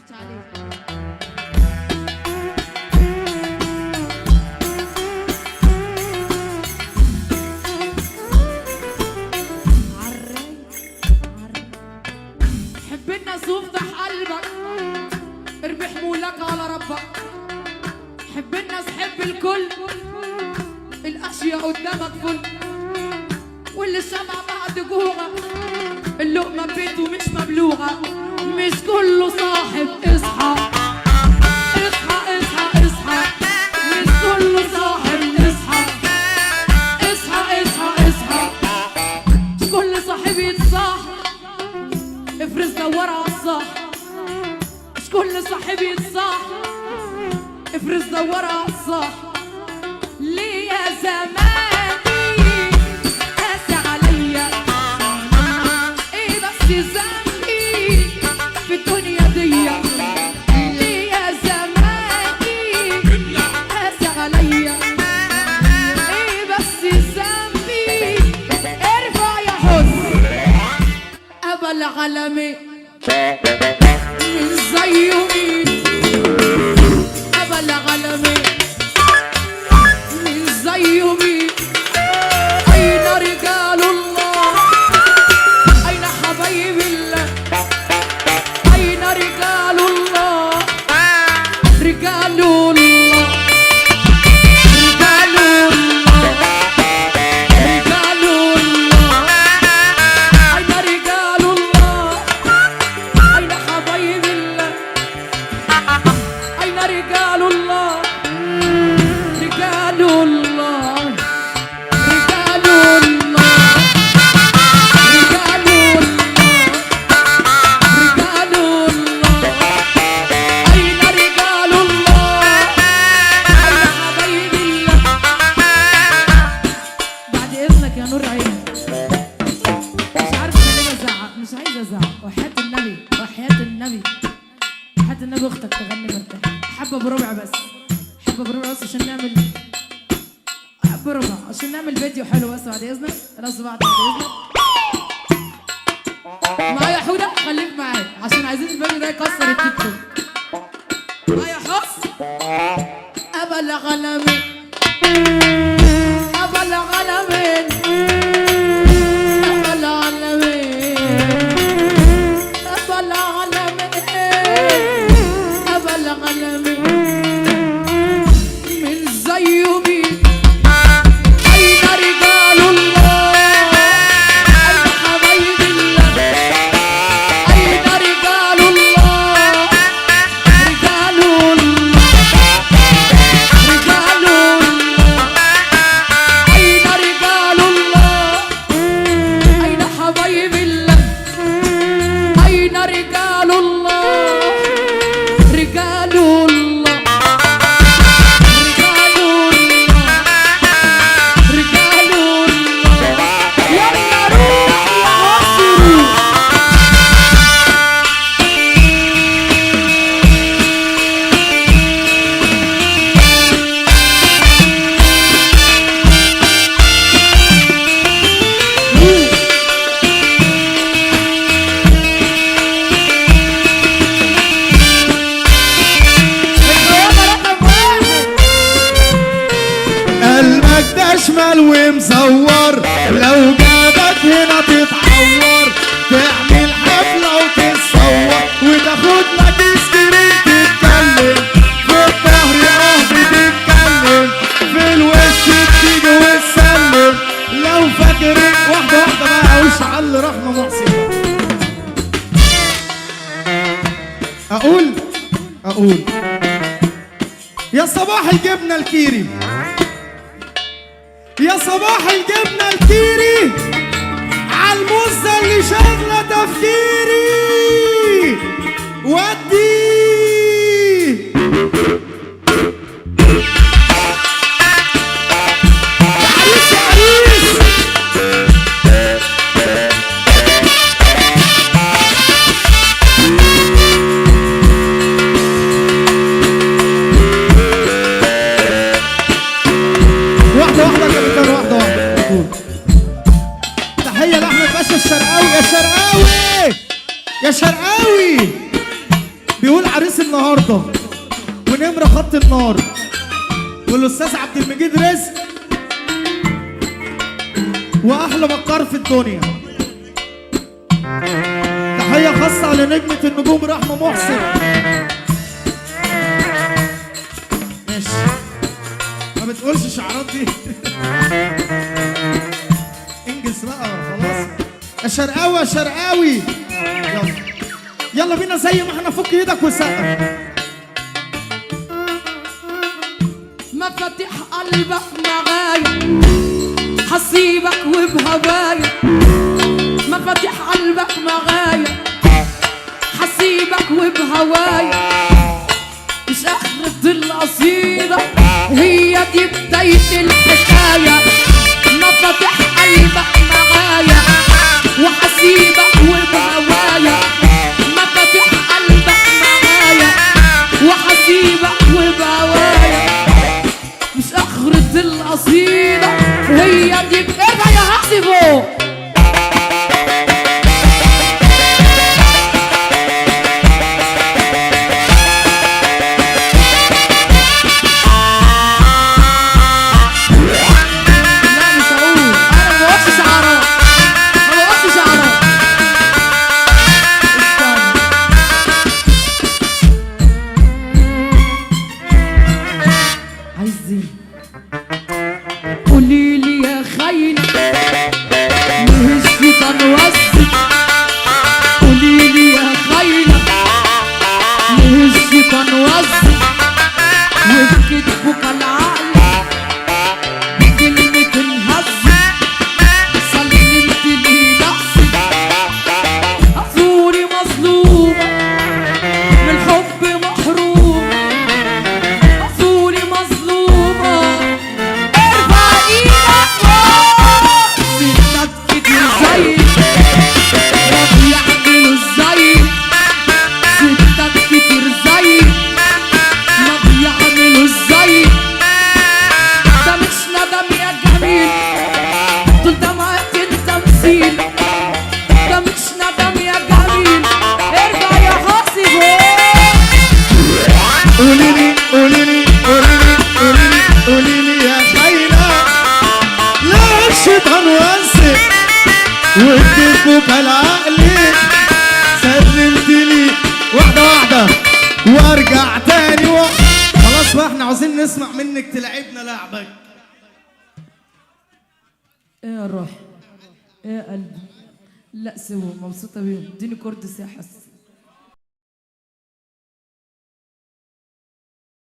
حب الناس وافتح قلبك، ارمي حمولك على ربك. حب الناس، حب الكل، الاشياء قدامك فل، واللي شمع بعد جوعه، اللقمه بيته مش مبلوعه. مش كله صاحب، اصحى اصحى اصحى اصحى، مش كله صاحب، اصحى اصحى اصحى اصحى. مش كل صاحب يتصاح، افرز دور على الصح. مش كل صاحب يتصاح، افرز دور على الصح. ليه يا زماني قاسي عليا؟ ايه بس ذنبي في الدنيا دي؟ ليه يا زماني قاسي عليا؟ ايه بس ذنبي؟ ارفع يا حزن ابا العالمين، مش زيه مين ابا العالمين، مش زيه مين. اين رجال الله؟ اين حبايب الله؟ اين رجال الله؟ رجال الله، رجال الله، رجال الله. اين رجال الله؟ اين حبايب الله؟ اين رجال الله؟ رجال الله، رجال الله، رجال الله، رجال الله. أين رجال الله؟ أين حبايب الله؟ بعد إذنك يا نور عيني، مش عارفة أنا ليه بزعق، مش عايزة أزعق. وحياة النبي، وحياة النبي، وحياة النبي أختك تغني مرتاح. حبة بربع بس، حبة بربع بس عشان نعمل بربع، عشان نعمل فيديو حلو بس. بعد اذنك لو سمعت، بعد اذنك معايا حودة، خليك معايا عشان عايزين الفيديو ده يكسر التيك توك. معايا حس ابا العالمين، ابا العالمين، ابا العالمين، ابا العالمين، ابا العالمين. من زيه مين؟ أين رجال الله؟ أين حبايب الله؟ أين رجال الله؟ رجال الله، رجال الله. أين رجال الله؟ أين حبايب الله؟ أين رجال الله؟ رجال الله، اشمل ومزور، لو جابك هنا تتعور، تعمل حفله وتتصور وتاخد لك سكرين، تتكلم في الظهر بتتكلم، في الوش بتيجي وتسلم. لو فاكرك واحده واحده بقى وش على رحمه محسن. اقول يا صباح الجبنه الكيري، يا صباح الجبنة الكيري، عالمزة اللي شاغلة تفكيري. ودي عريس يا عريس، واحدة واحدة كده، واحدة واحدة. تحية لأحمد باشا الشرقاوي، يا شرقاوي يا شرقاوي. عريس النهارده ونمره خط النار والاستاذ عبد المجيد رزق واحلى بكار في الدنيا. تحيه خاصه لنجمه النجوم رحمه محسن. ماشي ما بتقولش شعارات دي. انجز بقى خلاص. يا شرقاوي يا شرقاوي يلا يلا بينا زي ما احنا، فك ايدك وسقف. مفاتيح قلبك معايا حسيبك وبهوايا، مفاتيح قلبك معايا حسيبك وبهوايا، مش اخرة القصيدة هي دي بداية الحكاية. مفاتيح قلبك معايا وحسيبك وبهوايا، مفاتيح قلبك معايا وحسيبك وبهوايا، مش اخرة القصيدة هي دي ارجع يا حسيبو. قوليلي يا خاينة ليه الشيطان وسك، قوليلي يا خاينة ليه الشيطان وسك، وبكتفك العقل بكلمة الهزك، سلمت لي نفسك أزوري مظلومة من الحب محرومة، أزوري مظلومة وكتفك العقل سلمت لي واحدة واحدة وارجع تاني خلاص بقى احنا عاوزين نسمع منك تلعبنا لعبك. ايه يا روح ايه يا قلبي، لا سوا مبسوطة بيهم، اديني كورد ساحس.